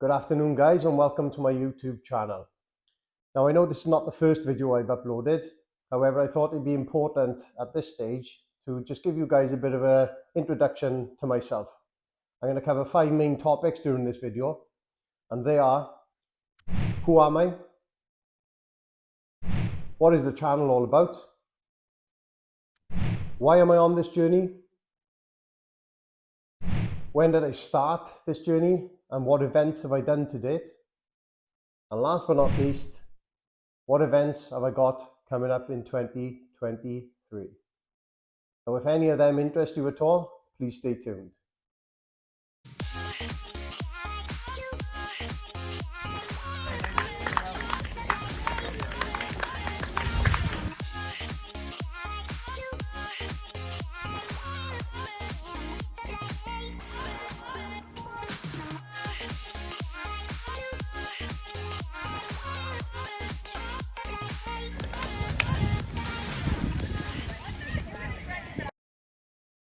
Good afternoon, guys, and welcome to my YouTube channel. Now, I know this is not the first video I've uploaded. However, I thought it'd be important at this stage to just give you guys a bit of an introduction to myself. I'm going to cover 5 main topics during this video, and they are: who am I? What is the channel all about? Why am I on this journey? When did I start this journey, and what events have I done to date? And last but not least, what events have I got coming up in 2023? So if any of them interest you at all, please stay tuned.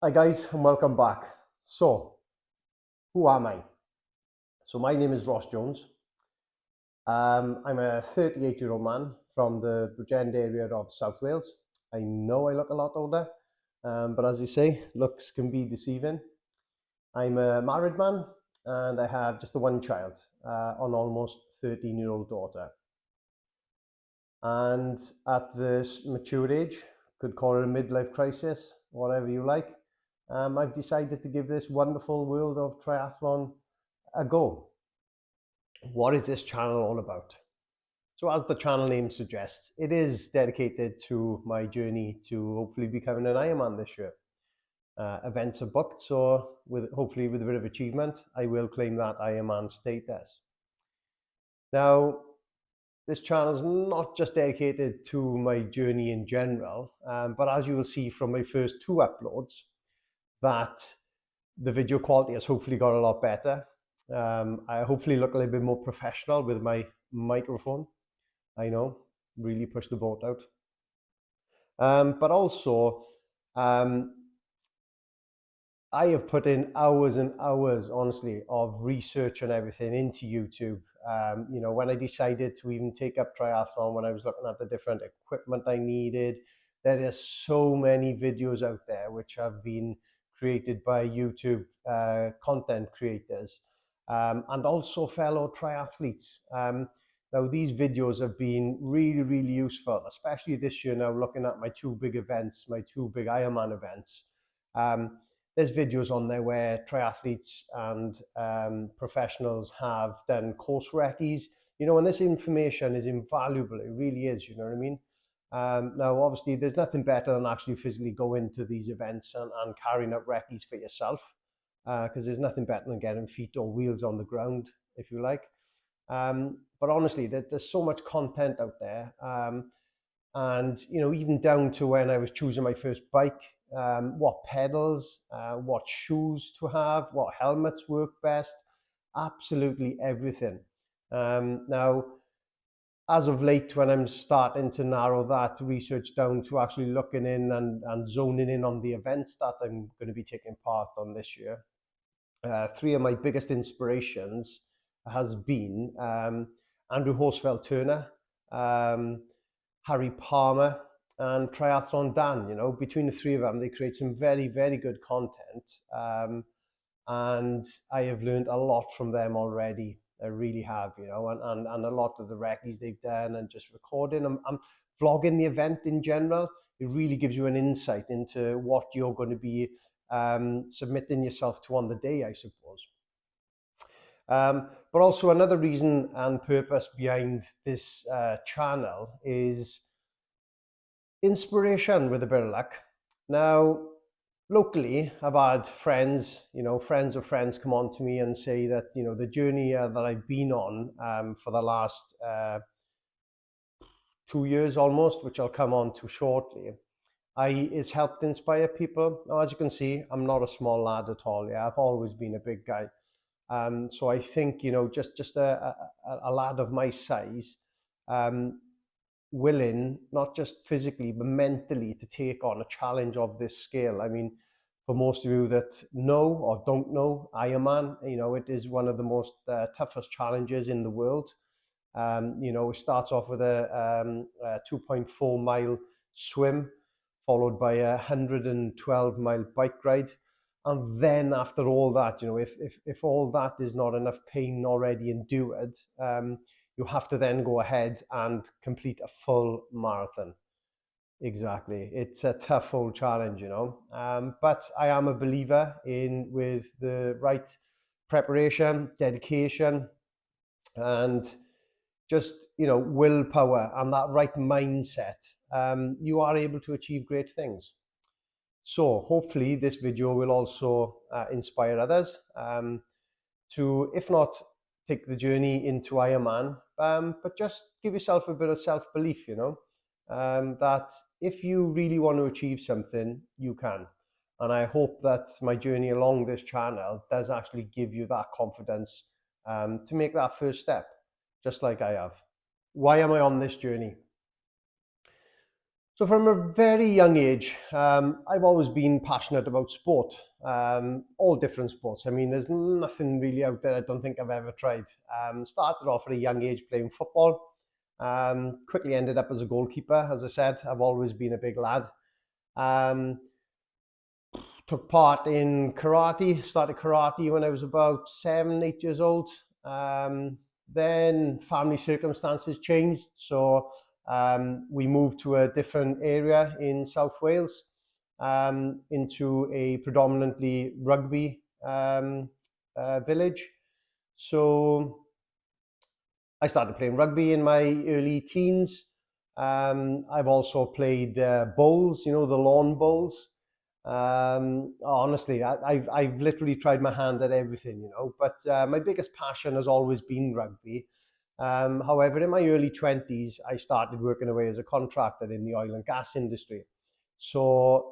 Hi guys, and welcome back. So, who am I? So my name is Ross Jones. I'm a 38-year-old man from the Bridgend area of South Wales. I know I look a lot older, but as you say, looks can be deceiving. I'm a married man, and I have just the one child, an almost 13-year-old daughter. And at this mature age, could call it a midlife crisis, whatever you like, I've decided to give this wonderful world of triathlon a go. What is this channel all about? So as the channel name suggests, it is dedicated to my journey to hopefully becoming an Ironman this year. Events are booked, so hopefully with a bit of achievement, I will claim that Ironman status. Now, this channel is not just dedicated to my journey in general, but as you will see from my first 2 uploads, that the video quality has hopefully got a lot better. I hopefully look a little bit more professional with my microphone. I know, really pushed the boat out. But also, I have put in hours and hours, honestly, of research and everything into YouTube. When I decided to even take up triathlon, when I was looking at the different equipment I needed, there are so many videos out there which have been created by YouTube content creators and also fellow triathletes. Now, these videos have been really, really useful, especially this year now, looking at my 2 big events, my 2 big Ironman events. There's videos on there where triathletes and professionals have done course recce's, and this information is invaluable. It really is, you know what I mean? Now, obviously, there's nothing better than actually physically going to these events and carrying out recce's for yourself, because there's nothing better than getting feet or wheels on the ground, if you like. But honestly, there's so much content out there. And even down to when I was choosing my first bike, what pedals, what shoes to have, what helmets work best, absolutely everything. Now, as of late, when I'm starting to narrow that research down to actually looking in and zoning in on the events that I'm going to be taking part on this year, 3 of my biggest inspirations has been Andrew Horsfeld Turner, Harry Palmer, and Triathlon Dan. Between the 3 of them, they create some very, very good content. And I have learned a lot from them already. I really have, and a lot of the recce's they've done, and just recording. I'm vlogging the event in general. It really gives you an insight into what you're going to be submitting yourself to on the day, I suppose. But also another reason and purpose behind this channel is inspiration, with a bit of luck. Now, locally, I've had friends, friends of friends come on to me and say that, the journey that I've been on for the last 2 years almost, which I'll come on to shortly, is helped inspire people. Now, as you can see, I'm not a small lad at all. Yeah, I've always been a big guy. So I think, just a lad of my size, willing, not just physically, but mentally, to take on a challenge of this scale. I mean, For most of you that know or don't know Ironman, it is one of the most toughest challenges in the world. It starts off with a 2.4 mile swim, followed by a 112 mile bike ride. And then after all that, if all that is not enough pain already endured, you have to then go ahead and complete a full marathon. Exactly. It's a tough old challenge. But I am a believer in with the right preparation, dedication, and just, willpower and that right mindset, you are able to achieve great things. So hopefully this video will also inspire others to, if not take the journey into Ironman, but just give yourself a bit of self-belief, that if you really want to achieve something, you can. And I hope that my journey along this channel does actually give you that confidence to make that first step, just like I have. Why am I on this journey? So from a very young age, I've always been passionate about sport, all different sports. I mean, there's nothing really out there I don't think I've ever tried. Started off at a young age playing football, quickly ended up as a goalkeeper. As I said, I've always been a big lad. Took part in karate, started karate when I was about 7, 8 years old. Then family circumstances changed, so we moved to a different area in South Wales, into a predominantly rugby village. So I started playing rugby in my early teens. I've also played bowls, the lawn bowls. Honestly, I've literally tried my hand at everything, but my biggest passion has always been rugby. However, in my early 20s, I started working away as a contractor in the oil and gas industry. So,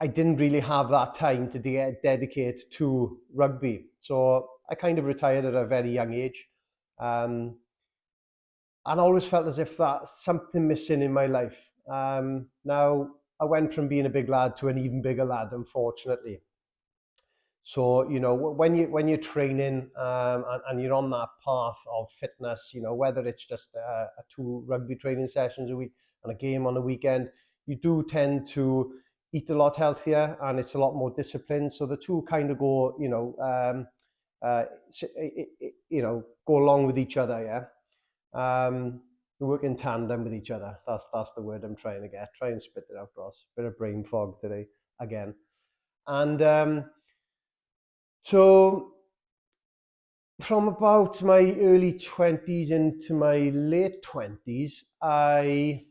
I didn't really have that time to dedicate to rugby. So I kind of retired at a very young age. And I always felt as if that's something missing in my life. Now, I went from being a big lad to an even bigger lad, unfortunately. So, when you're training, and you're on that path of fitness, whether it's just a 2 rugby training sessions a week and a game on the weekend, you do tend to eat a lot healthier and it's a lot more disciplined. So the two kind of go, go along with each other. Yeah. We work in tandem with each other. That's the word I'm trying to get. Try and spit it out, Ross. Bit of brain fog today again. And so from about my early 20s into my late 20s, I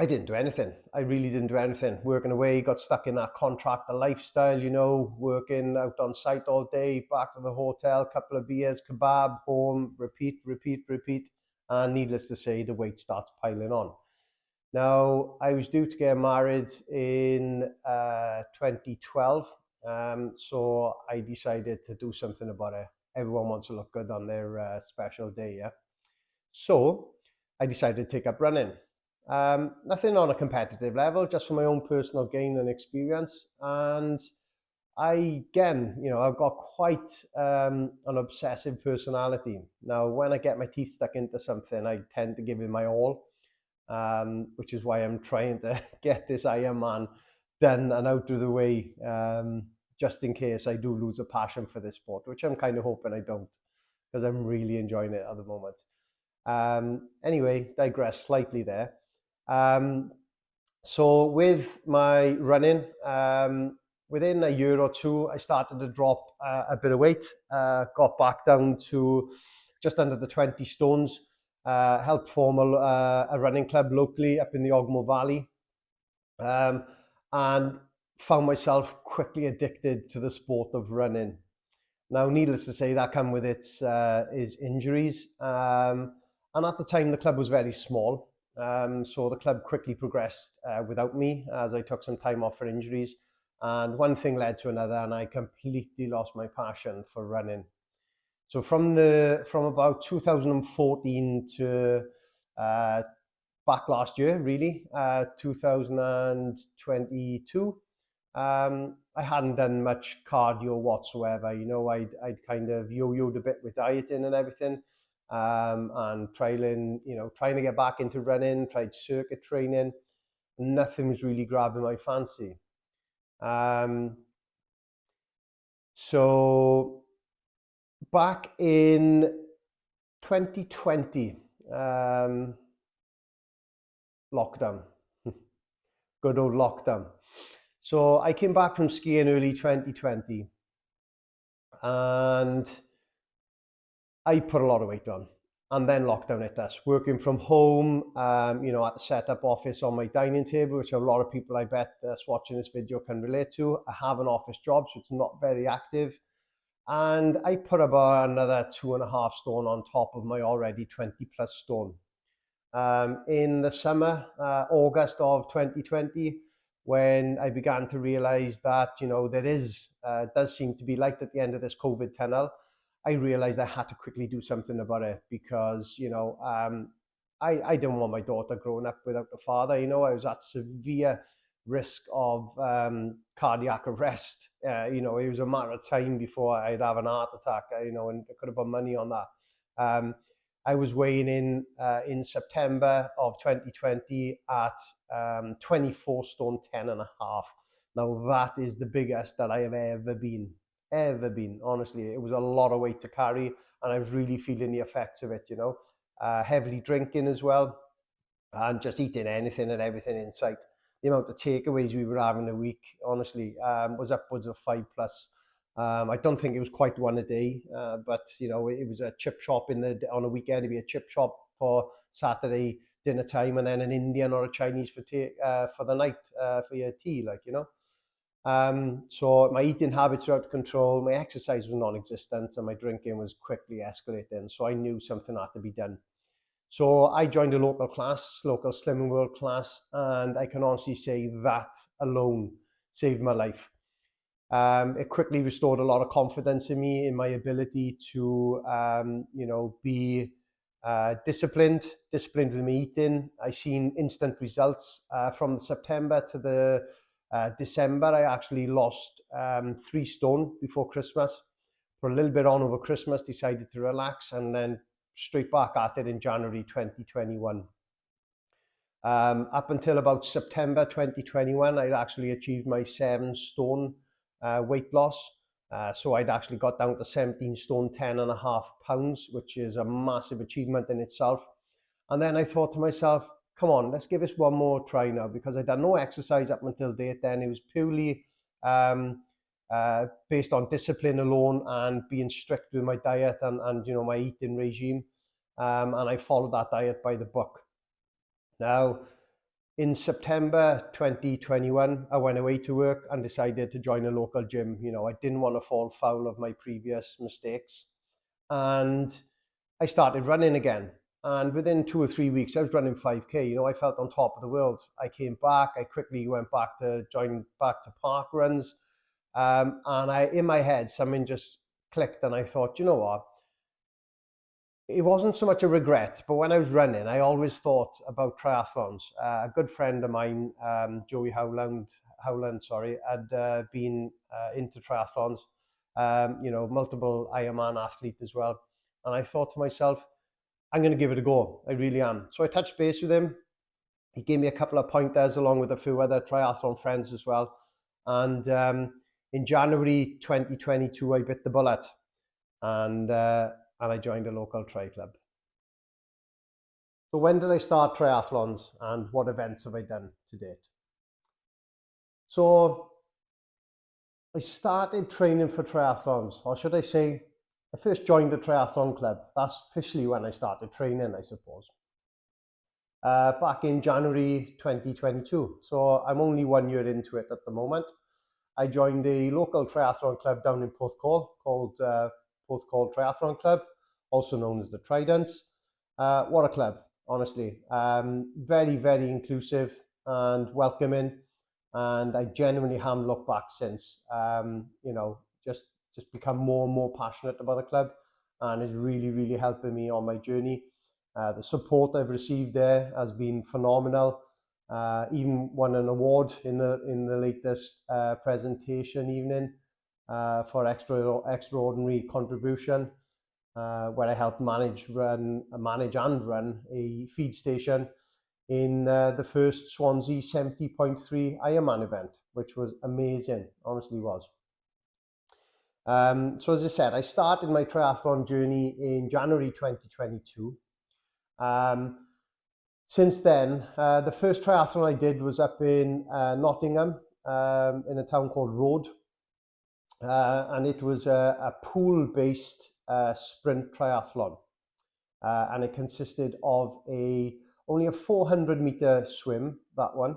didn't do anything. I really didn't do anything. Working away, got stuck in that contractor lifestyle, working out on site all day, back to the hotel, couple of beers, kebab, home, repeat, repeat, repeat. And needless to say, the weight starts piling on. Now, I was due to get married in 2012. So I decided to do something about it. Everyone wants to look good on their special day, yeah? So I decided to take up running. Nothing on a competitive level, just for my own personal gain and experience. And again, I've got quite an obsessive personality. Now, when I get my teeth stuck into something, I tend to give it my all, which is why I'm trying to get this Ironman done and out of the way, just in case I do lose a passion for this sport, which I'm kind of hoping I don't, because I'm really enjoying it at the moment. Anyway, digress slightly there. So with my running, within a year or two, I started to drop a bit of weight, got back down to just under the 20 stones, helped form a running club locally up in the Ogmore Valley, and found myself quickly addicted to the sport of running. Now, needless to say, that came with its injuries. And at the time, the club was very small. So the club quickly progressed without me as I took some time off for injuries. And one thing led to another, and I completely lost my passion for running. So from about 2014 to back last year, really, 2022, I hadn't done much cardio whatsoever. I'd kind of yo-yoed a bit with dieting and everything, and trying to get back into running, tried circuit training. Nothing was really grabbing my fancy. Um, so back in 2020, lockdown, good old lockdown. So I came back from skiing early 2020, and I put a lot of weight on. And then lockdown hit us. Working from home, at the setup office on my dining table, which a lot of people I bet that's watching this video can relate to. I have an office job, so it's not very active. And I put about another 2.5 stone on top of my already 20 plus stone. In the summer, August of 2020, when I began to realize that, does seem to be light at the end of this COVID tunnel, I realized I had to quickly do something about it because, I didn't want my daughter growing up without a father. I was at severe risk of cardiac arrest. It was a matter of time before I'd have an heart attack, and I could have put money on that. I was weighing in September of 2020 at 24 stone 10 and a half. Now that is the biggest that I have ever been. Ever been. Honestly, it was a lot of weight to carry, and I was really feeling the effects of it. Heavily drinking as well, and just eating anything and everything in sight. The amount of takeaways we were having a week, honestly, was upwards of 5 plus. I don't think it was quite one a day, but it was a chip shop on a weekend. It'd be a chip shop for Saturday dinner time, and then an Indian or a Chinese for the night, for your tea, So my eating habits were out of control. My exercise was non-existent, and my drinking was quickly escalating. So I knew something had to be done. So I joined a local Slimming World class, and I can honestly say that alone saved my life. It quickly restored a lot of confidence in me, in my ability to, be disciplined with my eating. I seen instant results from the September to the December. I actually lost 3 stone before Christmas. For a little bit on over Christmas, decided to relax, and then straight back at it in January 2021. Up until about September 2021, I'd actually achieved my 7 stone weight loss. So I'd actually got down to 17 stone 10 and a half pounds, which is a massive achievement in itself. And then I thought to myself, come on, let's give this one more try now, because I'd done no exercise up until date then. It was purely based on discipline alone and being strict with my diet and my eating regime. And I followed that diet by the book. Now, in September 2021, I went away to work and decided to join a local gym. I didn't want to fall foul of my previous mistakes. And I started running again. And within 2 or 3 weeks, I was running 5K. I felt on top of the world. I came back. I quickly went back to join back to park runs. And in my head, something just clicked, and I thought, you know what? It wasn't so much a regret, but when I was running, I always thought about triathlons. A good friend of mine, Joey Howland, had been into triathlons. Multiple Ironman athlete as well. And I thought to myself, I'm going to give it a go. I really am. So I touched base with him. He gave me a couple of pointers along with a few other triathlon friends as well. And in January 2022, I bit the bullet, and I joined a local tri club. So when did I start triathlons, and what events have I done to date? So I started training for triathlons, or should I say, I first joined a triathlon club. That's officially when I started training, I suppose. Back in January 2022. So I'm only 1 year into it at the moment. I joined a local triathlon club down in Porthcawl called Porthcawl Triathlon Club, also known as the Tridents. What a club, honestly. Very, very inclusive and welcoming. And I genuinely haven't looked back since. Just become more and more passionate about the club, and is really, really helping me on my journey. The support I've received there has been phenomenal. Even won an award in the latest presentation evening for extraordinary contribution, where I helped manage and run a feed station in the first Swansea 70.3 Ironman event, which was amazing, honestly was. So as I said, I started my triathlon journey in January 2022. Since then, the first triathlon I did was up in Nottingham, in a town called Road, and it was a pool-based sprint triathlon, and it consisted of only a 400-meter swim, that one,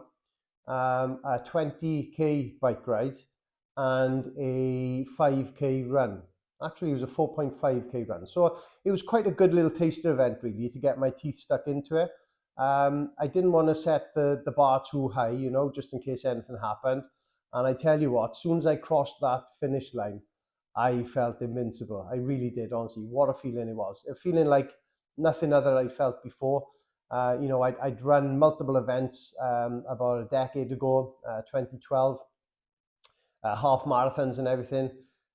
a 20k bike ride, and a 5k run. Actually, it was a 4.5k run. So it was quite a good little taster event, really, to get my teeth stuck into it. I didn't want to set the bar too high, just in case anything happened. And I tell you what, as soon as I crossed that finish line, I felt invincible. I really did, honestly. What a feeling it was. A feeling like nothing other I felt before. I'd run multiple events about a decade ago, 2012, half marathons and everything.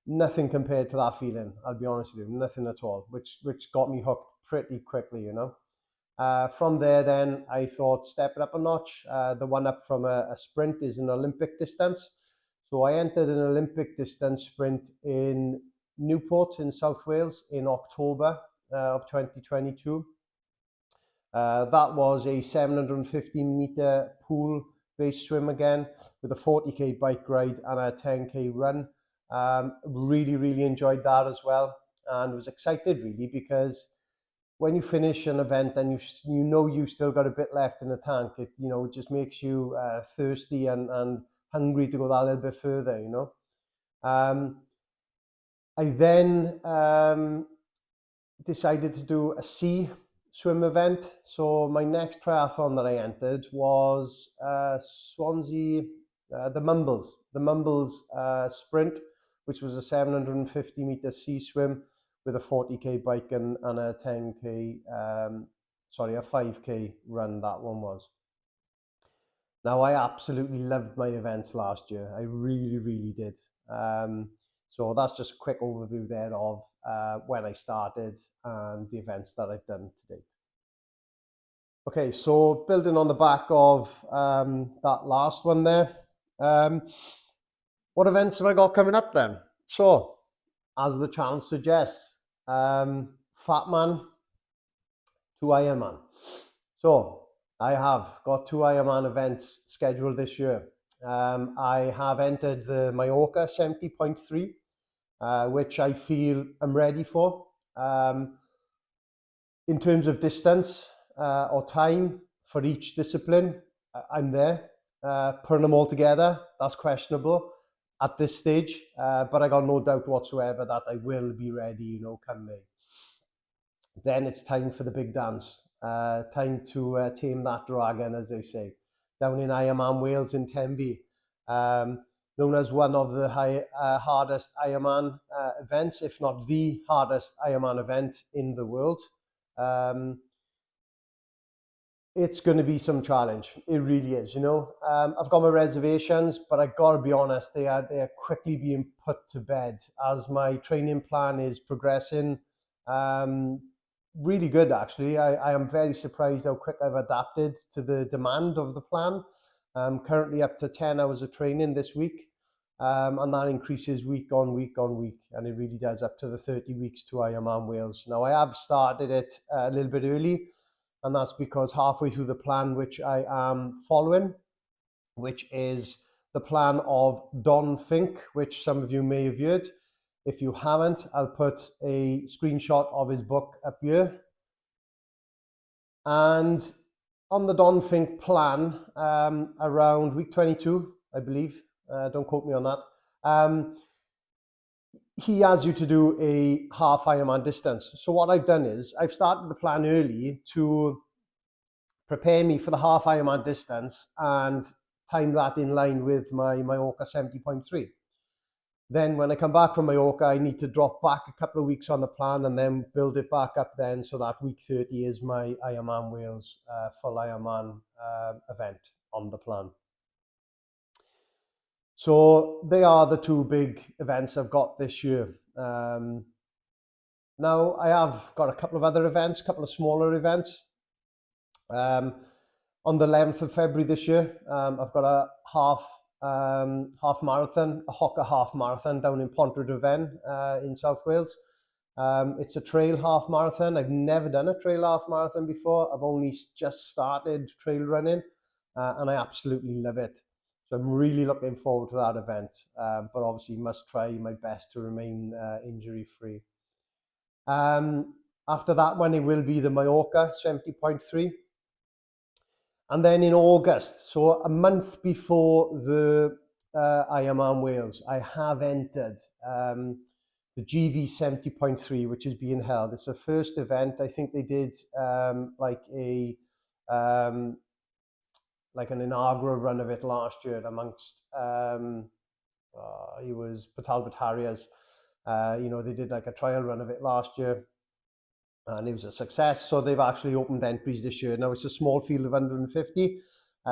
Nothing compared to that feeling, I'll be honest with you, nothing at all, which got me hooked pretty quickly, From there, then I thought, step it up a notch. The one up from a sprint is an Olympic distance. So I entered an Olympic distance sprint in Newport in South Wales in October of 2022. That was a 750-meter pool-based swim again, with a 40k bike ride and a 10k run. Really, really enjoyed that as well, and was excited really because when you finish an event and you still got a bit left in the tank, it just makes you thirsty and hungry to go that little bit further. I then decided to do a sea swim event. So my next triathlon that I entered was Swansea, the Mumbles sprint, which was a 750-meter sea swim with a 40k bike and a 10k, a 5k run. That one was. Now, I absolutely loved my events last year. I really, really did. So that's just a quick overview there of when I started and the events that I've done to date. Okay, so building on the back of that last one there, what events have I got coming up then? So, as the channel suggests, Fatman to Ironman. So, I have got 2 Ironman events scheduled this year. I have entered the Mallorca 70.3, which I feel I'm ready for. In terms of distance or time for each discipline, I'm there. Putting them all together, that's questionable at this stage, but I got no doubt whatsoever that I will be ready, come May. Then it's time for the big dance. Time to tame that dragon, as they say, down in Ironman Wales in Tenby, known as one of the hardest Ironman events, if not the hardest Ironman event in the world. It's going to be some challenge. It really is, I've got my reservations, but I got to be honest, they are quickly being put to bed as my training plan is progressing. Really good, actually. I am very surprised how quick I've adapted to the demand of the plan. I'm currently up to 10 hours of training this week, and that increases week on week on week, and it really does up to the 30 weeks to Ironman Wales. Now, I have started it a little bit early, and that's because halfway through the plan, which I am following, which is the plan of Don Fink, which some of you may have heard. If you haven't, I'll put a screenshot of his book up here. And on the Don Fink plan, around week 22, I believe, don't quote me on that, he has you to do a half Ironman distance. So what I've done is I've started the plan early to prepare me for the half Ironman distance and time that in line with my Mallorca 70.3. Then when I come back from Mallorca, I need to drop back a couple of weeks on the plan and then build it back up then, so that week 30 is my Ironman Wales full Ironman event on the plan. So they are the two big events I've got this year. Now I have got a couple of other events, a couple of smaller events. On the 11th of February this year, I've got a half marathon, a Hocker half marathon down in Pontrhydyfen in South Wales. It's a trail half marathon. I've never done a trail half marathon before. I've only just started trail running, and I absolutely love it. So I'm really looking forward to that event, but obviously must try my best to remain injury free. After that one, it will be the Mallorca 70.3. And then in August, so a month before the Ironman Wales, I have entered the GV 70.3, which is being held. It's the first event. I think they did like an inaugural run of it last year amongst it was Patalbot Harriers. They did like a trial run of it last year, and it was a success. So they've actually opened entries this year. Now it's a small field of 150.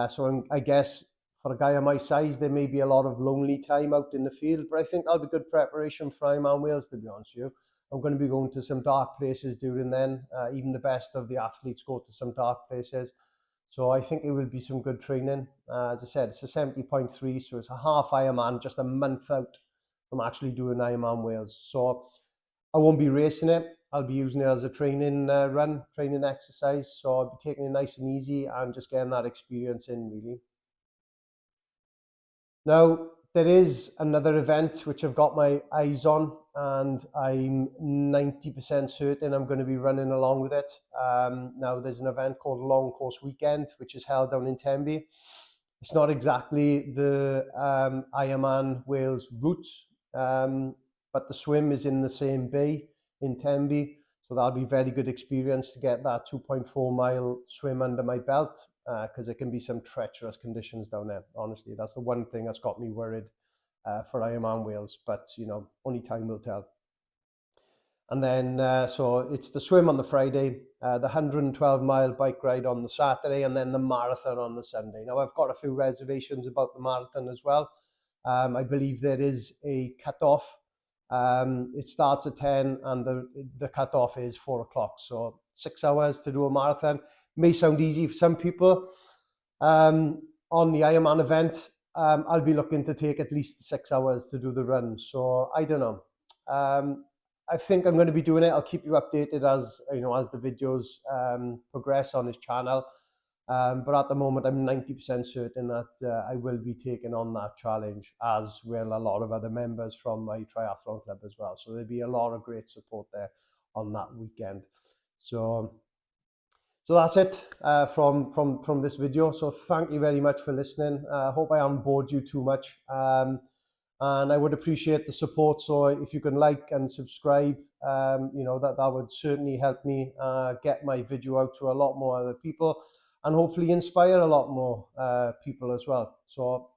So I guess for a guy of my size, there may be a lot of lonely time out in the field, but I think that'll be good preparation for Ironman Wales, to be honest with you. I'm going to be going to some dark places during then. Even the best of the athletes go to some dark places. So I think it will be some good training. As I said, it's a 70.3, so it's a half Ironman, just a month out from actually doing Ironman Wales. So I won't be racing it. I'll be using it as a training training exercise. So I'll be taking it nice and easy and just getting that experience in, really. Now, there is another event which I've got my eyes on, and I'm 90% certain I'm going to be running along with it. Now, there's an event called Long Course Weekend, which is held down in Tenby. It's not exactly the Ironman Wales route, but the swim is in the same bay in Tenby. So that'll be very good experience to get that 2.4 mile swim under my belt, because there can be some treacherous conditions down there. Honestly, that's the one thing that's got me worried for Ironman Wales, but only time will tell. And then, so it's the swim on the Friday, the 112 mile bike ride on the Saturday, and then the marathon on the Sunday. Now, I've got a few reservations about the marathon as well. I believe there is a cut-off. It starts at 10 and the cut-off is 4 o'clock. So 6 hours to do a marathon. May sound easy for some people. On the Ironman event, I'll be looking to take at least 6 hours to do the run. So I don't know. I think I'm going to be doing it. I'll keep you updated as the videos progress on this channel. But at the moment, I'm 90% certain that I will be taking on that challenge, as will a lot of other members from my triathlon club as well. So there'll be a lot of great support there on that weekend. So that's it from this video. So thank you very much for listening. I hope I haven't bored you too much. And I would appreciate the support. So if you can like and subscribe, that would certainly help me get my video out to a lot more other people, and hopefully inspire a lot more people as well. So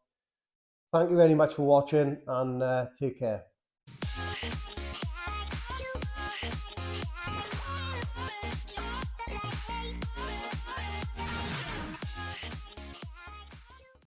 thank you very much for watching, and take care.